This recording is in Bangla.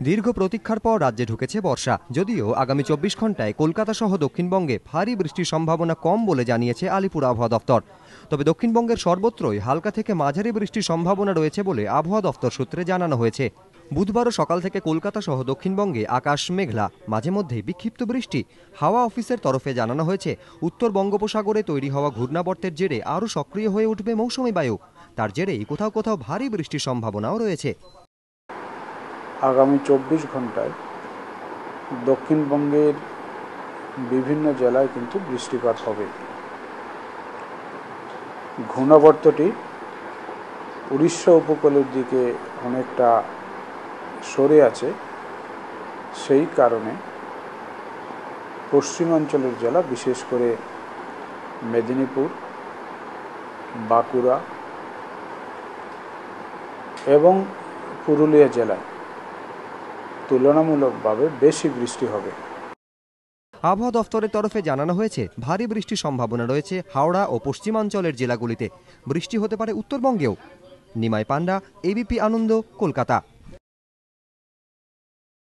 দীর্ঘ প্রতীক্ষার পর রাজ্যে ঢুকেছে বর্ষা। যদিও আগামী 24 ঘন্টায় কলকাতা সহ দক্ষিণবঙ্গে ভারী বৃষ্টির সম্ভাবনা কম বলে জানিয়েছে আলিপুর আবহাওয়া দফতর। তবে দক্ষিণবঙ্গের সর্বত্রই হালকা থেকে মাঝারি বৃষ্টির সম্ভাবনা রয়েছে বলে আবহাওয়া দফতর সূত্রে জানানো হয়েছে। বুধবারও সকাল থেকে কলকাতা সহ দক্ষিণবঙ্গে আকাশ মেঘলা, মাঝে মধ্যে বিক্ষিপ্ত বৃষ্টি। হাওয়া অফিসের তরফে জানানো হয়েছে, উত্তর বঙ্গোপসাগরে তৈরি হওয়া ঘূর্ণাবর্তের জেরে আরও সক্রিয় হয়ে উঠবে মৌসুমী বায়ু। তার জেরেই কোথাও কোথাও ভারী বৃষ্টির সম্ভাবনাও রয়েছে। আগামী 24 ঘন্টায় দক্ষিণবঙ্গের বিভিন্ন জেলায় কিন্তু বৃষ্টিপাত হবে। ঘূর্ণাবর্তটি উড়িষ্যা উপকূলের দিকে অনেকটা সরে আছে, সেই কারণে পশ্চিমাঞ্চলের জেলা বিশেষ করে মেদিনীপুর, বাঁকুড়া এবং পুরুলিয়া জেলায় তুলনামূলকভাবে বেশি বৃষ্টি হবে। আবহাওয়া দফতরের তরফে জানানো হয়েছে, ভারী বৃষ্টির সম্ভাবনা রয়েছে হাওড়া ও পশ্চিমাঞ্চলের জেলাগুলিতে। বৃষ্টি হতে পারে উত্তরবঙ্গেও। নিমাই পান্ডা, এবিপি আনন্দ, কলকাতা।